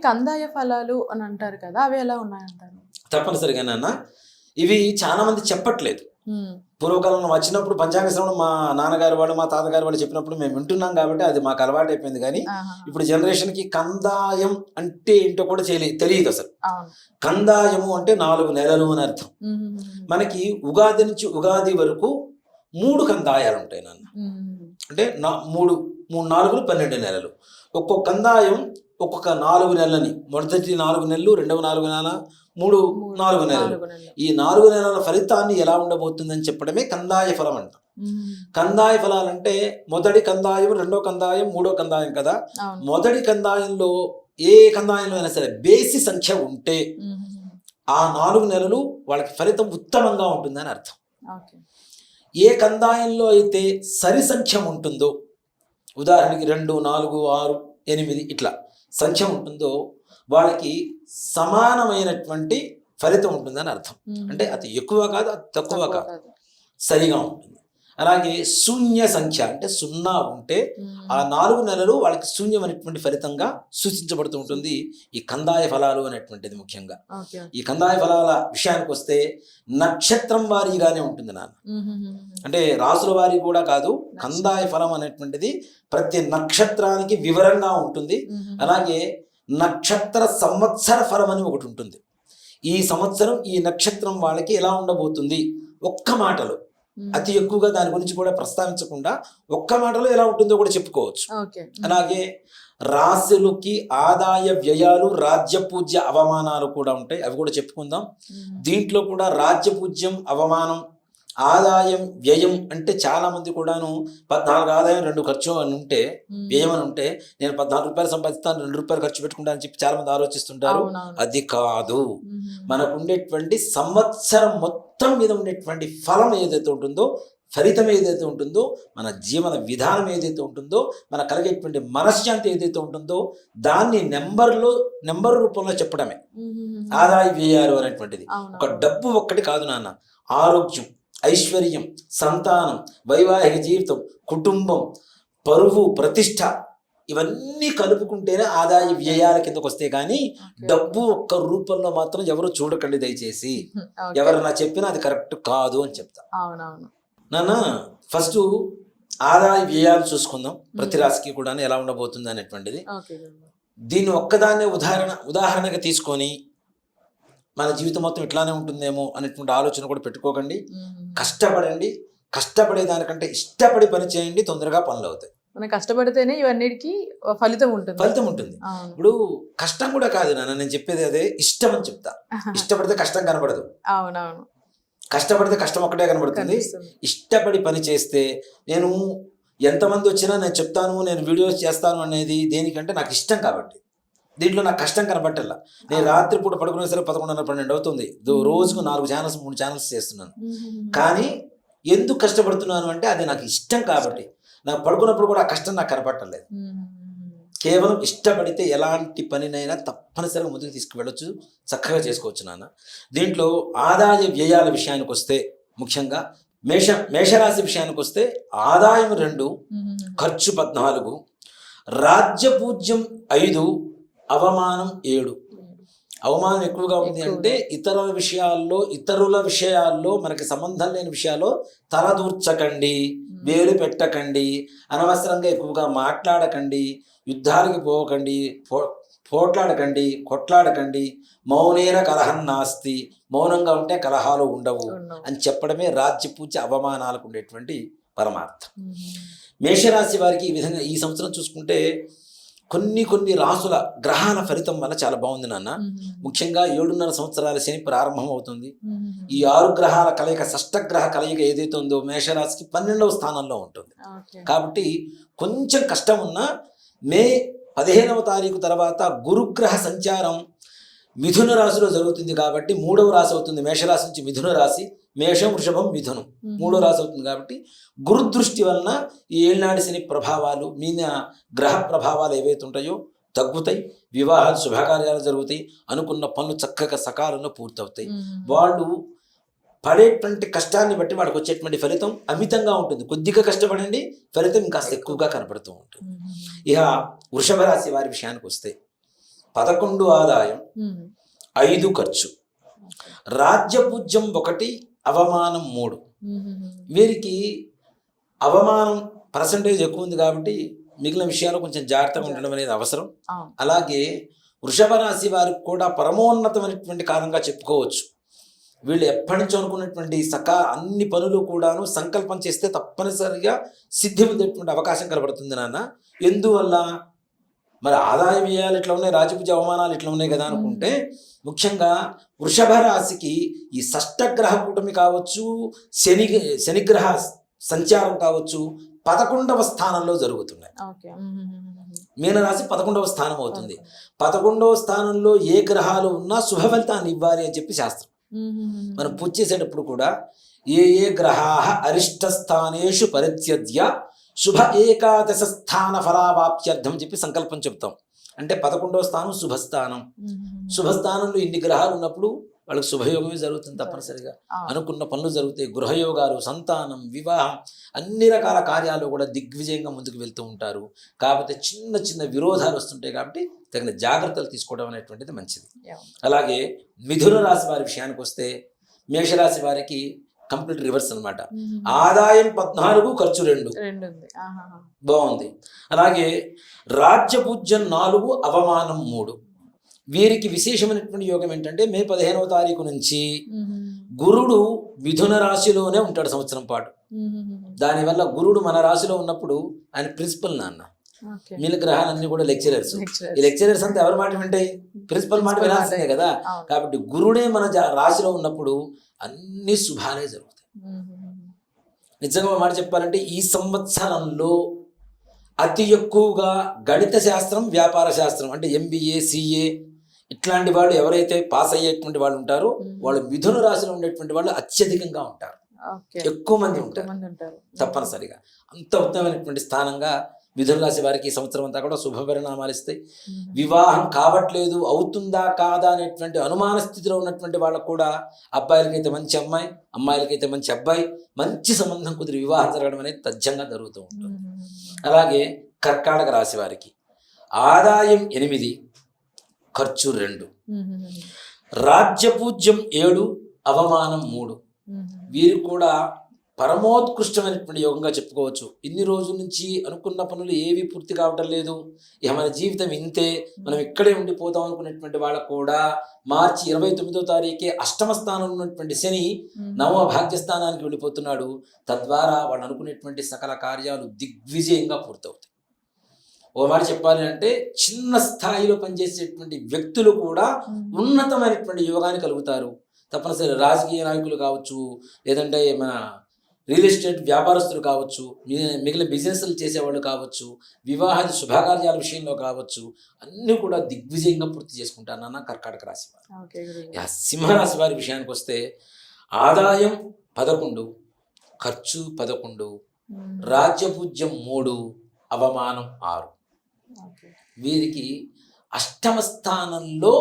కందాయ ఫలాలు అని అంటారు కదా, అవి ఎలా ఉన్నాయంటారు? తప్పనిసరిగానన్నా ఇవి చాలా మంది చెప్పట్లేదు. పూర్వకాలంలో వచ్చినప్పుడు పంచాంగ శ్రవణం మా నాన్నగారు వాళ్ళు మా తాతగారు వాళ్ళు చెప్పినప్పుడు మేము వింటున్నాం కాబట్టి అది మాకు అలవాటు అయిపోయింది. కానీ ఇప్పుడు జనరేషన్కి కందాయం అంటే ఏంటో కూడా తెలియదు అసలు. కందాయము అంటే 4 నెలలు అని అర్థం. మనకి ఉగాది నుంచి ఉగాది వరకు 3 కందాయాలు ఉంటాయి నాన్న. అంటే 3 4 12 నెలలు. ఒక్కొక్క కందాయం ఒక్కొక్క 4 నెలలని, మొదటి 4 నెలలు, రెండవ 4 నెలల, 3 4 నెలలు. ఈ 4 నెలల ఫలితాన్ని ఎలా ఉండబోతుందని చెప్పడమే కందాయ ఫలం అంట. కందాయ ఫలాలంటే మొదటి కందాయం, రెండో కందాయం, మూడో కందాయం కదా. మొదటి కందాయంలో ఏ కందాయంలో అయినా సరే బేసి సంఖ్య ఉంటే ఆ 4 నెలలు వాళ్ళకి ఫలితం ఉత్తమంగా ఉంటుందని అర్థం. ఏ కందాయంలో అయితే సరి సంఖ్య ఉంటుందో, ఉదాహరణకి 2 4 6 8 ఇట్లా సంఖ్య ఉంటుందో వాళ్ళకి సమానమైనటువంటి ఫలితం ఉంటుందని అర్థం. అంటే అది ఎక్కువ కాదు, అది తక్కువ కాదు, సరిగా ఉంటుంది. అలాగే శూన్య సంఖ్య అంటే 0 ఉంటే ఆ 4 నెలలు వాళ్ళకి శూన్యమైనటువంటి ఫలితంగా సూచించబడుతూ ఉంటుంది ఈ కందాయ ఫలాలు అనేటువంటిది. ముఖ్యంగా ఈ కందాయ ఫలాల విషయానికి వస్తే నక్షత్రం వారీగానే ఉంటుంది నాన్న. అంటే రాసుల వారి కూడా కాదు, కందాయ ఫలం అనేటువంటిది ప్రతి నక్షత్రానికి వివరంగా ఉంటుంది. అలాగే నక్షత్ర సంవత్సర ఫలం అని ఒకటి ఉంటుంది. ఈ సంవత్సరం ఈ నక్షత్రం వాళ్ళకి ఎలా ఉండబోతుంది ఒక్క మాటలో, అతి ఎక్కువగా దాని గురించి కూడా ప్రస్తావించకుండా ఒక్క మాటలో ఎలా ఉంటుందో కూడా చెప్పుకోవచ్చు. అలాగే రాశులకి ఆదాయ వ్యయాలు, రాజ్యపూజ్య అవమానాలు కూడా ఉంటాయి, అవి కూడా చెప్పుకుందాం. దీంట్లో కూడా రాజ్యపూజ్యం, అవమానం, ఆదాయం, వ్యయం అంటే చాలా మంది కూడాను 14 ఆదాయం 2 ఖర్చు అని ఉంటే, వ్యయం అని ఉంటే నేను 14 రూపాయలు సంపాదిస్తాను 2 రూపాయలు ఖర్చు పెట్టుకుంటాను అని చెప్పి చాలా మంది ఆలోచిస్తుంటారు. అది కాదు. మనకు ఉండేటువంటి సంవత్సరం మొత్తం మీద ఉండేటువంటి ఫలం ఏదైతే ఉంటుందో, ఫలితం ఏదైతే ఉంటుందో, మన జీవన విధానం ఏదైతే ఉంటుందో, మన కలిగేటువంటి మనశ్శాంతి ఏదైతే ఉంటుందో దాన్ని నెంబర్ రూపంలో చెప్పడమే ఆదాయ వ్యయాలు అనేటువంటిది. ఒక డబ్బు ఒక్కటి కాదు నాన్న. ఆరోగ్యం, ఐశ్వర్యం, సంతానం, వైవాహిక జీవితం, కుటుంబం, పరువు, ప్రతిష్ట, ఇవన్నీ కలుపుకుంటేనే ఆదాయ వ్యయాల కిందకు వస్తే కానీ డబ్బు ఒక్క రూపంలో మాత్రం ఎవరు చూడకండి దయచేసి. ఎవరన్నా చెప్పినా అది కరెక్ట్ కాదు అని చెప్తా నాన్న. ఫస్ట్ ఆదాయ వ్యయాలు చూసుకుందాం, ప్రతి రాశికి కూడా ఎలా ఉండబోతుంది అనేటువంటిది. దీన్ని ఒక్కదాన్నే ఉదాహరణగా తీసుకొని మన జీవితం మొత్తం ఇట్లానే ఉంటుందేమో అనేటువంటి ఆలోచన కూడా పెట్టుకోకండి. కష్టపడండి. కష్టపడేదానికంటే ఇష్టపడి పని చేయండి, తొందరగా పనులు అవుతాయి. మనం కష్టపడితేనే ఇవన్నిటికీ ఫలితం ఉంటుంది. ఇప్పుడు కష్టం కూడా కాదు నాన్న, నేను చెప్పేది అదే, ఇష్టం అని చెప్తా. ఇష్టపడితే కష్టం కనబడదు. అవునవును. కష్టపడితే కష్టం ఒక్కటే కనబడుతుంది. ఇష్టపడి పని చేస్తే, నేను ఎంతమంది వచ్చినా నేను చెప్తాను, నేను వీడియోస్ చేస్తాను అనేది దేనికంటే నాకు ఇష్టం కాబట్టి. దీంట్లో నాకు కష్టం కనబట్టల్లా. నేను రాత్రి పూట పడుకునే సరే 11:30 12 అవుతుంది. రోజుకు 4 ఛానల్స్ 3 ఛానల్స్ చేస్తున్నాను. కానీ ఎందుకు కష్టపడుతున్నాను అంటే అది నాకు ఇష్టం కాబట్టి. నాకు పడుకున్నప్పుడు కూడా ఆ కష్టం నాకు కనపట్టలేదు. కేవలం ఇష్టపడితే ఎలాంటి పనినైనా తప్పనిసరిగా ముందుకు తీసుకువెళ్ళొచ్చు, చక్కగా చేసుకోవచ్చు నాన్న. దీంట్లో ఆదాయ వ్యయాల విషయానికి వస్తే, ముఖ్యంగా మేషరాశి విషయానికి వస్తే ఆదాయం 2, ఖర్చు 14, రాజ్యపూజ్యం 5, అవమానం 7. అవమానం ఎక్కువగా ఉంది అంటే ఇతరుల విషయాల్లో మనకి సంబంధం లేని విషయాల్లో తలదూర్చకండి, వేలు పెట్టకండి, అనవసరంగా ఎక్కువగా మాట్లాడకండి, యుద్ధాలకి పోకండి, పోట్లాడకండి, కొట్లాడకండి. మౌనేన కలహం నాస్తి, మౌనంగా ఉంటే కలహాలు ఉండవు అని చెప్పడమే రాజ్యపూజ్య అవమానాలకు ఉండేటువంటి పరమార్థం. మేషరాశి వారికి ఈ విధంగా ఈ సంవత్సరం చూసుకుంటే కొన్ని రాసుల గ్రహాల ఫలితం వల్ల చాలా బాగుంది నాన్న. ముఖ్యంగా 7.5 సంవత్సరాల శని ప్రారంభం అవుతుంది. ఈ 6 గ్రహాల కలయిక, షష్టగ్రహ కలయిక ఏదైతే ఉందో మేషరాశికి 12వ స్థానంలో ఉంటుంది. కాబట్టి కొంచెం కష్టం ఉన్నా మే 15వ తారీఖు తర్వాత గురుగ్రహ సంచారం మిథున రాశిలో జరుగుతుంది కాబట్టి 3వ రాశి అవుతుంది. మేషరాశి నుంచి మిథున రాశి, మేషం, వృషభం, మిథునం 3వ రాశి అవుతుంది. కాబట్టి గురుదృష్టి వలన ఈ ఏళ్ళనాటి శని ప్రభావాలు, మీన గ్రహ ప్రభావాలు ఏవైతే ఉంటాయో తగ్గుతాయి. వివాహాలు, శుభకార్యాలు జరుగుతాయి. అనుకున్న పనులు చక్కగా సకాలంలో పూర్తవుతాయి. వాళ్ళు పడేటువంటి కష్టాన్ని బట్టి వాళ్ళకి వచ్చేటువంటి ఫలితం అమితంగా ఉంటుంది. కొద్దిగా కష్టపడండి, ఫలితం ఇంకాస్త ఎక్కువగా కనపడుతూ ఉంటుంది. ఇక వృషభ రాశి వారి విషయానికి వస్తే 11 ఆదాయం, 5 ఖర్చు. రాజ్యపూజ్యం 1, అవమానం 3. వీరికి అవమానం పర్సంటేజ్ ఎక్కువ ఉంది కాబట్టి మిగిలిన విషయాలు కొంచెం జాగ్రత్తగా ఉండడం అనేది అవసరం. అలాగే వృషభ రాశి వారికి కూడా పరమోన్నతమైనటువంటి కాలంగా చెప్పుకోవచ్చు. వీళ్ళు ఎప్పటి నుంచో అనుకున్నటువంటి అన్ని పనులు కూడాను సంకల్పం చేస్తే తప్పనిసరిగా సిద్ధి పొందేటువంటి అవకాశం కనబడుతుంది నాన్న. ఎందువల్ల మరి ఆదాయ వ్యయాలు ఇట్లా ఉన్నాయి, రాజపూజ అవమానాలు ఇట్లా ఉన్నాయి కదా అనుకుంటే, ముఖ్యంగా వృషభ రాశికి ఈ షష్టగ్రహ కూటమి కావచ్చు, శనిగ్రహ సంచారం కావచ్చు 11వ స్థానంలో జరుగుతున్నాయి. మీనరాశి 11వ స్థానం అవుతుంది. 11వ స్థానంలో ఏ గ్రహాలు ఉన్నా శుభ ఫలితాన్ని ఇవ్వాలి అని చెప్పి శాస్త్రం. మనం పూజ చేసేటప్పుడు కూడా ఏ గ్రహా అరిష్ట స్థానేషు పరిత్యజ్య శుభ ఏకాదశ స్థాన ఫలావాప్త్యర్థం చెప్పి సంకల్పం చెప్తాం. అంటే 11వ స్థానం శుభస్థానం. శుభస్థానంలో ఇన్ని గ్రహాలు ఉన్నప్పుడు వాళ్ళకి శుభయోగమే జరుగుతుంది తప్పనిసరిగా. అనుకున్న పనులు జరుగుతాయి. గృహయోగాలు, సంతానం, వివాహం, అన్ని రకాల కార్యాలు కూడా దిగ్విజయంగా ముందుకు వెళ్తూ ఉంటారు. కాకపోతే చిన్న చిన్న విరోధాలు వస్తుంటాయి కాబట్టి తగిన జాగ్రత్తలు తీసుకోవడం అనేటువంటిది మంచిది. అలాగే మిథున రాశి వారి విషయానికి వస్తే, మేషరాశి వారికి కంప్లీట్ రివర్స్ అనమాట. ఆదాయం 14, ఖర్చు 2. బాగుంది. అలాగే రాజ్యపూజ్యం 4, అవమానం 3. వీరికి విశేషమైనటువంటి యోగం ఏంటంటే మే 15వ తారీఖు నుంచి గురుడు మిథున రాశిలోనే ఉంటాడు సంవత్సరం పాటు. దానివల్ల గురుడు మన రాశిలో ఉన్నప్పుడు ఆయన ప్రిన్సిపల్ నాన్న. మిగిలిన గ్రహాలన్నీ కూడా లెక్చరర్స్. ఈ లెక్చరర్స్ అంతా ఎవరి మాట వింటాయి? ప్రిన్సిపల్ మాట వినాల్సిందే కదా. కాబట్టి గురుడే మన రాశిలో ఉన్నప్పుడు అన్ని శుభాలే జరుగుతాయి. నిజంగా మాట చెప్పాలంటే ఈ సంవత్సరంలో అతి ఎక్కువగా గణిత శాస్త్రం, వ్యాపార శాస్త్రం అంటే MBA, CA ఇట్లాంటి వాళ్ళు ఎవరైతే పాస్ అయ్యేటువంటి వాళ్ళు ఉంటారో వాళ్ళు మిథున రాశిలో ఉండేటువంటి వాళ్ళు అత్యధికంగా ఉంటారు. ఎక్కువ మంది ఉంటారు తప్పనిసరిగా. అంత ఉత్తమమైనటువంటి స్థానంగా మిథున రాశి వారికి ఈ సంవత్సరం అంతా కూడా శుభ పరిణామాలు ఇస్తాయి. వివాహం కావట్లేదు, అవుతుందా కాదా అనేటువంటి అనుమాన స్థితిలో ఉన్నటువంటి వాళ్ళకు కూడా అబ్బాయిలకైతే మంచి అమ్మాయి, అమ్మాయిలకైతే మంచి అబ్బాయి, మంచి సంబంధం కుదిరి వివాహం జరగడం అనేది తథ్యంగా జరుగుతూ ఉంటుంది. అలాగే కర్కాటక రాశి వారికి ఆదాయం 8, ఖర్చు 2. రాజ్యపూజ్యం 7, అవమానం 3. వీరు కూడా పరమోత్కృష్టమైనటువంటి యోగంగా చెప్పుకోవచ్చు. ఇన్ని రోజుల నుంచి అనుకున్న పనులు ఏవి పూర్తి కావటం లేదు, ఇక మన జీవితం ఇంతే, మనం ఇక్కడే ఉండిపోతాం అనుకున్నటువంటి వాళ్ళకు కూడా మార్చి 29వ తారీఖే అష్టమ స్థానంలో ఉన్నటువంటి శని నవమ భాగ్యస్థానానికి వెళ్ళిపోతున్నాడు. తద్వారా వాళ్ళు అనుకునేటువంటి సకల కార్యాలు దిగ్విజయంగా పూర్తవుతాయి. ఓ మాట చెప్పాలి అంటే చిన్న స్థాయిలో పనిచేసేటువంటి వ్యక్తులు కూడా ఉన్నతమైనటువంటి యోగాన్ని కలుగుతారు. తప్పనిసరి రాజకీయ నాయకులు కావచ్చు, లేదంటే మన రియల్ ఎస్టేట్ వ్యాపారస్తులు కావచ్చు, మిగిలిన బిజినెస్లు చేసేవాళ్ళు కావచ్చు, వివాహాది శుభకార్యాల విషయంలో కావచ్చు, అన్నీ కూడా దిగ్విజయంగా పూర్తి చేసుకుంటారు నాన్న కర్కాటక రాశి వారు. సింహరాశి వారి విషయానికి వస్తే ఆదాయం 11, ఖర్చు 11, రాజ్యపూజ్యం 3, అవమానం 6. వీరికి అష్టమ స్థానంలో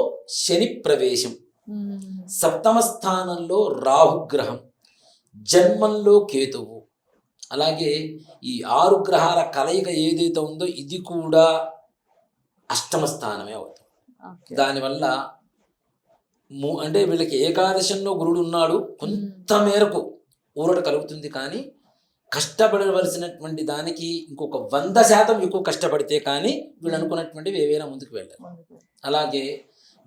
శని ప్రవేశం, సప్తమ స్థానంలో రాహుగ్రహం, జన్మంలో కేతువు. అలాగే ఈ 6 గ్రహాల కలయిక ఏదైతే ఉందో ఇది కూడా అష్టమ స్థానమే అవుతుంది. దానివల్ల అంటే వీళ్ళకి ఏకాదశంలో గురుడు ఉన్నాడు, కొంత మేరకు ఊరట కలుగుతుంది. కానీ కష్టపడవలసినటువంటి దానికి ఇంకొక 100% ఎక్కువ కష్టపడితే కానీ వీళ్ళు అనుకున్నటువంటివి ఏవైనా ముందుకు వెళ్ళారు. అలాగే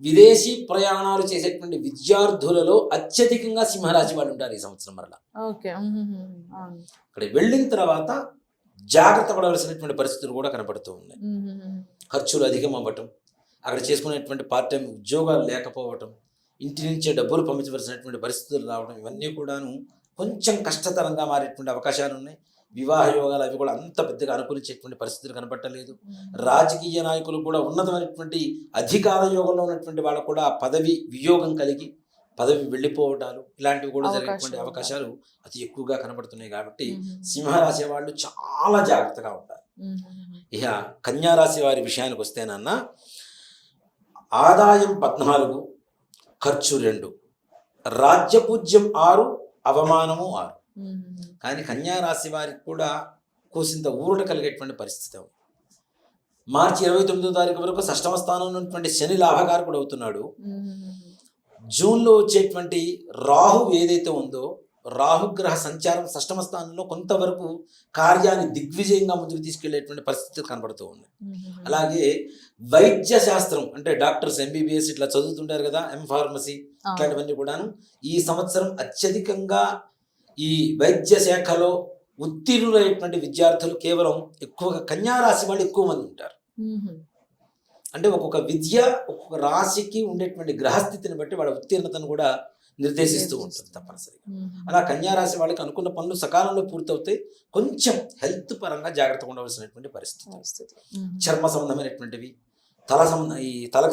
విదేశీ ప్రయాణాలు చేసేటువంటి విద్యార్థులలో అత్యధికంగా సింహరాశి వాళ్ళు ఉంటారు ఈ సంవత్సరం. మరలా అక్కడ వెళ్ళిన తర్వాత జాగ్రత్త పడవలసినటువంటి పరిస్థితులు కూడా కనపడుతూ ఉన్నాయి. ఖర్చులు అధికం అవ్వటం, అక్కడ చేసుకునేటువంటి పార్ట్ టైం ఉద్యోగాలు లేకపోవటం, ఇంటి నుంచే డబ్బులు పంపించవలసినటువంటి పరిస్థితులు రావడం, ఇవన్నీ కూడాను కొంచెం కష్టతరంగా మారేటువంటి అవకాశాలు ఉన్నాయి. వివాహ యోగాలు అవి కూడా అంత పెద్దగా అనుకూలించేటువంటి పరిస్థితులు కనపట్టలేదు. రాజకీయ నాయకులు కూడా ఉన్నతమైనటువంటి అధికార యోగంలో ఉన్నటువంటి వాళ్ళకు కూడా పదవి వియోగం కలిగి పదవి వెళ్ళిపోవటాలు ఇలాంటివి కూడా జరిగేటువంటి అవకాశాలు అతి ఎక్కువగా కనబడుతున్నాయి. కాబట్టి సింహరాశి వాళ్ళు చాలా జాగ్రత్తగా ఉంటారు. ఇక కన్యారాశి వారి విషయానికి వస్తేనన్నా ఆదాయం 14, ఖర్చు 2, రాజ్యపూజ్యం 6, అవమానము 6. కానీ కన్యారాశి వారికి కూడా కోసింత ఊరట కలిగేటువంటి పరిస్థితి. మార్చి 29వ తారీఖు వరకు షష్టమ స్థానంలో ఉన్నటువంటి శని లాభకారకుడు అవుతున్నాడు. జూన్లో వచ్చేటువంటి రాహు ఏదైతే ఉందో రాహుగ్రహ సంచారం షష్టమ స్థానంలో కొంతవరకు కార్యాన్ని దిగ్విజయంగా ముందుకు తీసుకెళ్లేటువంటి పరిస్థితులు కనబడుతూ ఉన్నాయి. అలాగే వైద్య శాస్త్రం అంటే డాక్టర్స్ ఎంబీబీఎస్ ఇట్లా చదువుతుంటారు కదా, ఫార్మసీ ఇట్లాంటివన్నీ కూడాను ఈ సంవత్సరం అత్యధికంగా ఈ వైద్య శాఖలో ఉత్తీర్ణులైనటువంటి విద్యార్థులు కేవలం ఎక్కువగా కన్యా రాశి వాళ్ళు ఎక్కువ మంది ఉంటారు. అంటే ఒక్కొక్క విద్య ఒక్కొక్క రాశికి ఉండేటువంటి గ్రహస్థితిని బట్టి వాళ్ళ ఉత్తీర్ణతను కూడా నిర్దేశిస్తూ ఉంటుంది తప్పనిసరిగా. అలా కన్యా రాశి వాళ్ళకి అనుకున్న పనులు సకాలంలో పూర్తవుతాయి. కొంచెం హెల్త్ పరంగా జాగ్రత్తగా ఉండవలసినటువంటి పరిస్థితి. చర్మ సంబంధమైనటువంటివి, తలకు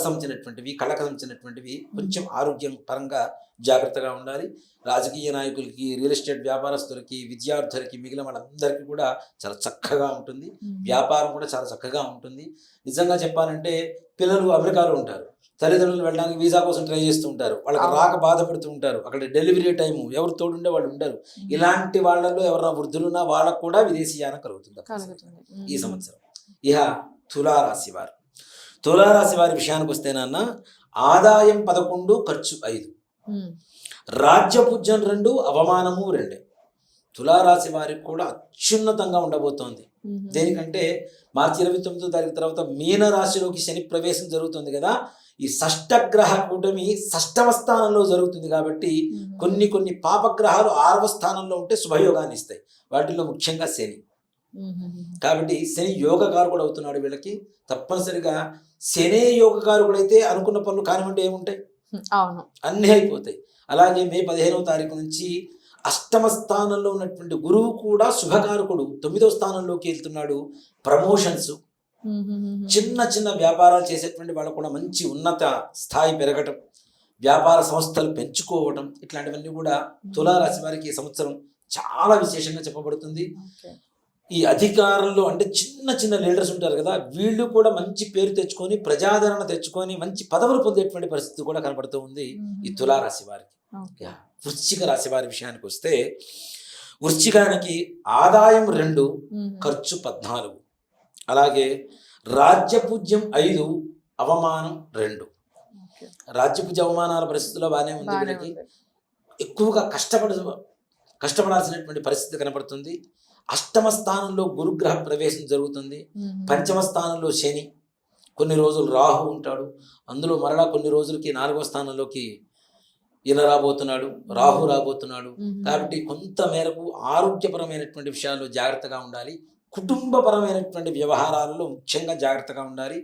సంబంధించినటువంటివి, కళ్ళకు సంబంధించినటువంటివి కొంచెం ఆరోగ్యం పరంగా జాగ్రత్తగా ఉండాలి. రాజకీయ నాయకులకి, రియల్ ఎస్టేట్ వ్యాపారస్తులకి, విద్యార్థులకి, మిగిలిన వాళ్ళందరికీ కూడా చాలా చక్కగా ఉంటుంది. వ్యాపారం కూడా చాలా చక్కగా ఉంటుంది. నిజంగా చెప్పాలంటే పిల్లలు అమెరికాలో ఉంటారు, తల్లిదండ్రులు వెళ్ళడానికి వీసా కోసం ట్రై చేస్తూ ఉంటారు, వాళ్ళకి రాక బాధపడుతూ ఉంటారు, అక్కడ డెలివరీ టైము ఎవరు తోడుండే వాళ్ళు ఉండరు. ఇలాంటి వాళ్ళలో ఎవరైనా వృద్ధులున్నా వాళ్ళకు కూడా విదేశీయానం కలుగుతుంది ఈ సంవత్సరం. ఇహ తులారాశి వారు, తులారాశి వారి విషయానికి వస్తేనన్నా ఆదాయం 11, ఖర్చు 5, రాజ్యపూజ్యం 2, అవమానము 2. తులారాశి వారికి కూడా అత్యున్నతంగా ఉండబోతోంది. దేనికంటే మార్చి 29వ తారీఖు తర్వాత మీన రాశిలోకి శని ప్రవేశం జరుగుతుంది కదా. ఈ షష్టగ్రహ కూటమి షష్టమ స్థానంలో జరుగుతుంది కాబట్టి కొన్ని పాపగ్రహాలు 6వ స్థానంలో ఉంటే శుభయోగాన్ని ఇస్తాయి. వాటిలో ముఖ్యంగా శని. కాబట్టి శని యోగకారకుడు అవుతున్నాడు వీళ్ళకి. తప్పనిసరిగా శనే యోగకారకుడు అయితే అనుకున్న పనులు కానివ్వండి ఏముంటాయి, అన్నీ అయిపోతాయి. అలాగే మే 15వ తారీఖు నుంచి అష్టమ స్థానంలో ఉన్నటువంటి గురువు కూడా శుభకారకుడు 9వ స్థానంలోకి వెళ్తున్నాడు. ప్రమోషన్స్, చిన్న వ్యాపారాలు చేసేటువంటి వాళ్ళకు కూడా మంచి ఉన్నత స్థాయి పెరగటం, వ్యాపార సంస్థలు పెంచుకోవటం, ఇట్లాంటివన్నీ కూడా తులారాశి వారికి ఈ సంవత్సరం చాలా విశేషంగా చెప్పబడుతుంది. ఈ అధికారంలో అంటే చిన్న లీడర్స్ ఉంటారు కదా, వీళ్ళు కూడా మంచి పేరు తెచ్చుకొని ప్రజాదరణ తెచ్చుకొని మంచి పదవులు పొందేటువంటి పరిస్థితి కూడా కనబడుతూ ఉంది ఈ తులారాశి వారికి. వృశ్చిక రాశి వారి విషయానికి వస్తే వృశ్చికానికి ఆదాయం 2, ఖర్చు 14, అలాగే రాజ్యపూజ్యం 5, అవమానం 2. రాజ్యపూజ్య అవమానాల పరిస్థితుల్లో బాగానే ఉంది. వీళ్ళకి ఎక్కువగా కష్టపడాల్సినటువంటి పరిస్థితి కనపడుతుంది. అష్టమ స్థానంలో గురుగ్రహ ప్రవేశం జరుగుతుంది. పంచమ స్థానంలో శని, కొన్ని రోజులు రాహు ఉంటాడు. అందులో మరలా కొన్ని రోజులకి 4వ స్థానంలోకి ఈయన రాబోతున్నాడు, రాహు రాబోతున్నాడు. కాబట్టి కొంత మేరకు ఆరోగ్యపరమైనటువంటి విషయాల్లో జాగ్రత్తగా ఉండాలి. కుటుంబపరమైనటువంటి వ్యవహారాలలో ముఖ్యంగా జాగ్రత్తగా ఉండాలి.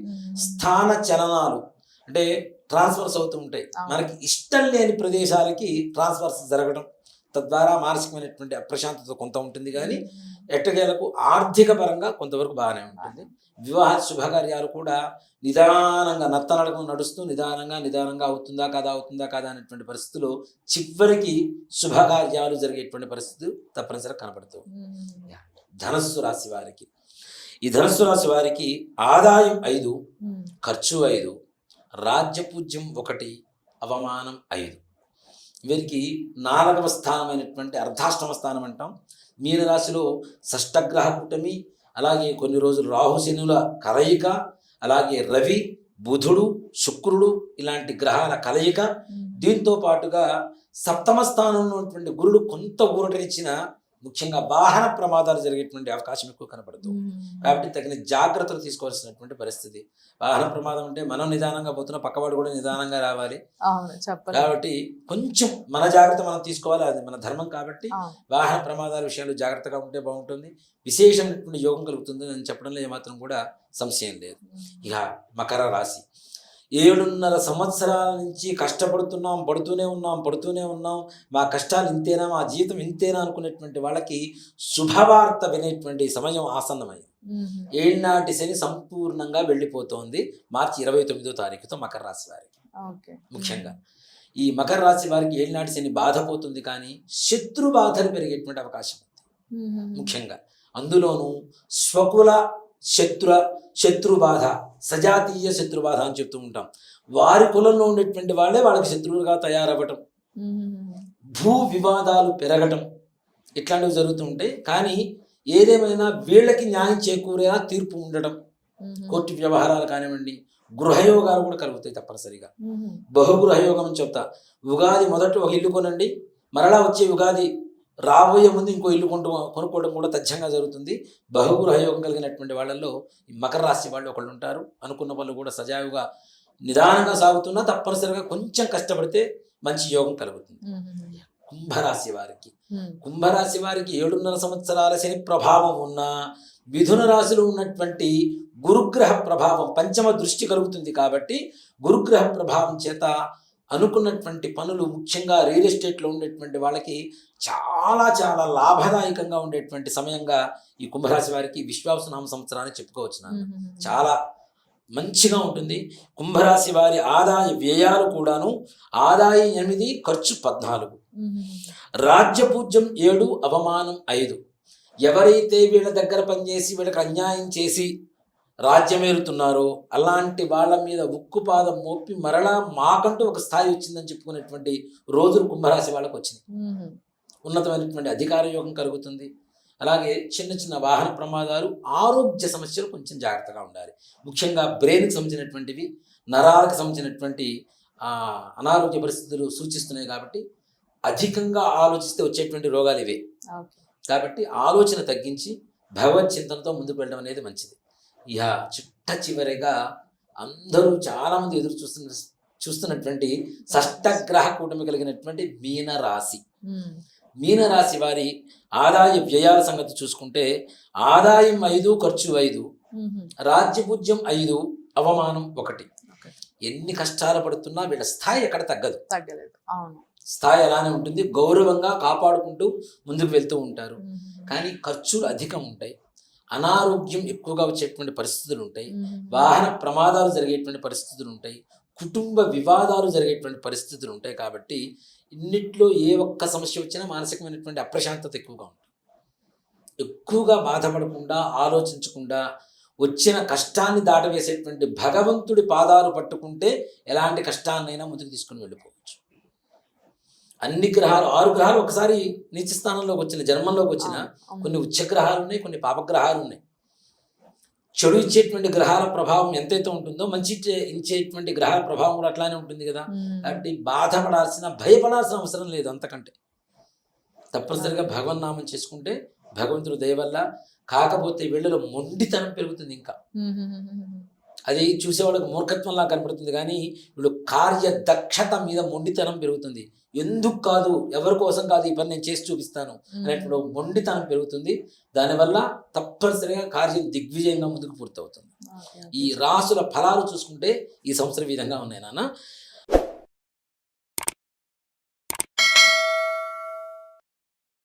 స్థాన చలనాలు అంటే ట్రాన్స్ఫర్స్ అవుతూ ఉంటాయి. మనకి ఇష్టం లేని ప్రదేశాలకి ట్రాన్స్ఫర్స్ జరగడం, తద్వారా మానసికమైనటువంటి అప్రశాంతత కొంత ఉంటుంది. కానీ ఎట్టకేలకు ఆర్థిక పరంగా కొంతవరకు బాగానే ఉంటుంది. వివాహ శుభకార్యాలు కూడా నిదానంగా నత్తనడకం నడుస్తూ నిదానంగా అవుతుందా కాదా అనేటువంటి పరిస్థితుల్లో చివరికి శుభకార్యాలు జరిగేటువంటి పరిస్థితి తప్పనిసరిగా కనబడుతుంది. ధనస్సు రాశి వారికి, ఈ ధనస్సు రాశి వారికి ఆదాయం 5, ఖర్చు 5, రాజ్యపూజ్యం 1, అవమానం 5. వీరికి 4వ స్థానమైనటువంటి అర్ధాష్టమ స్థానం అంటాం. మీనరాశిలో షష్టగ్రహ కూటమి, అలాగే కొన్ని రోజులు రాహుశనుల కలయిక, అలాగే రవి, బుధుడు, శుక్రుడు ఇలాంటి గ్రహాల కలయిక. దీంతో పాటుగా 7వ స్థానంలో ఉన్నటువంటి గురుడు కొంత ఊరటనిచ్చిన ముఖ్యంగా వాహన ప్రమాదాలు జరిగేటువంటి అవకాశం ఎక్కువ కనపడుతుంది. కాబట్టి తగిన జాగ్రత్తలు తీసుకోవాల్సినటువంటి పరిస్థితి. వాహన ప్రమాదం అంటే మనం నిదానంగా పోతున్నా పక్కవాడు కూడా నిదానంగా రావాలి. కాబట్టి కొంచెం మన జాగ్రత్త మనం తీసుకోవాలి, అది మన ధర్మం. కాబట్టి వాహన ప్రమాదాల విషయాలు జాగ్రత్తగా ఉంటే బాగుంటుంది. విశేషమైనటువంటి యోగం కలుగుతుంది అని చెప్పడంలో ఏమాత్రం కూడా సంశయం లేదు. ఇక మకర రాశి, 7.5 సంవత్సరాల నుంచి పడుతూనే ఉన్నాం, మా కష్టాలు ఇంతేనా, మా జీవితం ఇంతేనా అనుకునేటువంటి వాళ్ళకి శుభవార్త వినేటువంటి సమయం ఆసన్నమైంది. ఏళ్ళనాటి శని సంపూర్ణంగా వెళ్ళిపోతోంది మార్చి 29వ తారీఖుతో మకర రాశి వారికి. ముఖ్యంగా ఈ మకర రాశి వారికి ఏళ్ళనాటి శని బాధ పోతుంది, కానీ శత్రు బాధలు పెరిగేటువంటి అవకాశం ఉంది. ముఖ్యంగా అందులోనూ స్వకుల శత్రు బాధ, సజాతీయ శత్రు బాధ అని చెప్తూ ఉంటాం. వారి కులంలో ఉండేటువంటి వాళ్ళే వాళ్ళకి శత్రువులుగా తయారవ్వటం, భూ వివాదాలు పెరగటం, ఇట్లాంటివి జరుగుతూ ఉంటాయి. కానీ ఏదేమైనా వీళ్ళకి న్యాయం చేకూరేలా తీర్పు ఉండడం, కోర్టు వ్యవహారాలు కానివ్వండి, గృహయోగాలు కూడా కలుగుతాయి తప్పనిసరిగా. బహుగృహయోగం అని చెప్తా. ఉగాది మొదట ఒక ఇల్లు కొనండి, మరలా వచ్చే ఉగాది రాబోయే ముందు ఇంకో ఇల్లు కొనుక్కోవడం కూడా తథ్యంగా జరుగుతుంది. బహుగృహయోగం కలిగినటువంటి వాళ్ళల్లో ఈ మకర రాశి వాళ్ళు ఒకళ్ళు ఉంటారు. అనుకున్న వాళ్ళు కూడా సజావుగా నిదానంగా సాగుతున్నా తప్పనిసరిగా కొంచెం కష్టపడితే మంచి యోగం కలుగుతుంది. కుంభరాశి వారికి 7.5 సంవత్సరాల శని ప్రభావం ఉన్న మిథున రాశిలో ఉన్నటువంటి గురుగ్రహ ప్రభావం పంచమ దృష్టి కలుగుతుంది. కాబట్టి గురుగ్రహ ప్రభావం చేత అనుకున్నటువంటి పనులు, ముఖ్యంగా రియల్ ఎస్టేట్లో ఉండేటువంటి వాళ్ళకి చాలా చాలా లాభదాయకంగా ఉండేటువంటి సమయంగా ఈ కుంభరాశి వారికి విశ్వావసునామ సంవత్సరాన్ని చెప్పుకోవచ్చు. చాలా మంచిగా ఉంటుంది. కుంభరాశి వారి ఆదాయ వ్యయాలు కూడాను ఆదాయం 8, ఖర్చు 14, రాజ్యపూజ్యం 7, అవమానం 5. ఎవరైతే వీళ్ళ దగ్గర పనిచేసి వీళ్ళకి అన్యాయం చేసి రాజ్యమేరుతున్నారో అలాంటి వాళ్ళ మీద ఉక్కుపాదం మోపి మరలా మాకంటూ ఒక స్థాయి వచ్చిందని చెప్పుకునేటువంటి రోజులు కుంభరాశి వాళ్ళకు వచ్చినాయి. ఉన్నతమైనటువంటి అధికార యోగం కలుగుతుంది. అలాగే చిన్న చిన్న వాహన ప్రమాదాలు, ఆరోగ్య సమస్యలు కొంచెం జాగ్రత్తగా ఉండాలి. ముఖ్యంగా బ్రెయిన్కి సంబంధించినటువంటివి, నరాలకు సంబంధించినటువంటి అనారోగ్య పరిస్థితులు సూచిస్తున్నాయి. కాబట్టి అధికంగా ఆలోచిస్తే వచ్చేటువంటి రోగాలు ఇవే. కాబట్టి ఆలోచన తగ్గించి భగవత్ చింతనతో ముందుకు వెళ్ళడం అనేది మంచిది. ఇక చివరిగా అందరూ చాలామంది ఎదురు చూస్తున్నటువంటి షష్టగ్రహ కూటమి కలిగినటువంటి మీనరాశి వారి ఆదాయ వ్యయాల సంగతి చూసుకుంటే ఆదాయం 5, ఖర్చు 5, రాజ్యపూజ్యం 5, అవమానం 1. ఎన్ని కష్టాలు పడుతున్నా వీళ్ళ స్థాయి ఎక్కడ తగ్గలేదు. స్థాయి అలానే ఉంటుంది. గౌరవంగా కాపాడుకుంటూ ముందుకు వెళ్తూ ఉంటారు. కానీ ఖర్చులు అధికం ఉంటాయి, అనారోగ్యం ఎక్కువగా వచ్చేటువంటి పరిస్థితులు ఉంటాయి, వాహన ప్రమాదాలు జరిగేటువంటి పరిస్థితులు ఉంటాయి, కుటుంబ వివాదాలు జరిగేటువంటి పరిస్థితులు ఉంటాయి. కాబట్టి ఇన్నిట్లో ఏ ఒక్క సమస్య వచ్చినా మానసికమైనటువంటి అప్రశాంతత ఎక్కువగా ఉంటుంది. ఎక్కువగా బాధపడకుండా, ఆలోచించకుండా వచ్చిన కష్టాన్ని దాటవేసేటువంటి భగవంతుడి పాదాలు పట్టుకుంటే ఎలాంటి కష్టాన్నైనా ముందుకు తీసుకుని వెళ్ళిపోవచ్చు. అన్ని గ్రహాలు 6 గ్రహాలు ఒకసారి నీచ స్థానంలోకి వచ్చిన, జన్మంలోకి వచ్చిన కొన్ని ఉచ్చగ్రహాలు ఉన్నాయి, కొన్ని పాపగ్రహాలు ఉన్నాయి. చెడు ఇచ్చేటువంటి గ్రహాల ప్రభావం ఎంతైతే ఉంటుందో మంచి ఇచ్చేటువంటి గ్రహాల ప్రభావం కూడా అట్లానే ఉంటుంది కదా. కాబట్టి భయపడాల్సిన అవసరం లేదు. అంతకంటే తప్పనిసరిగా భగవన్నామం చేసుకుంటే భగవంతుడు దయ వల్ల. కాకపోతే వీళ్ళలో మొండితనం పెరుగుతుంది. ఇంకా అది చూసేవాళ్ళకి మూర్ఖత్వంలా కనపడుతుంది, కానీ వీళ్ళు కార్యదక్షత మీద మొండితనం పెరుగుతుంది. ఎందుకు కాదు, ఎవరి కోసం కాదు, ఈ పని నేను చేసి చూపిస్తాను అనేటువంటి మొండితనం పెరుగుతుంది. దానివల్ల తప్పనిసరిగా కార్యం దిగ్విజయంగా ముందుకు పూర్తవుతుంది. ఈ రాసుల ఫలాలు చూసుకుంటే ఈ సంవత్సరం విధంగా ఉన్నాయి నాన్న.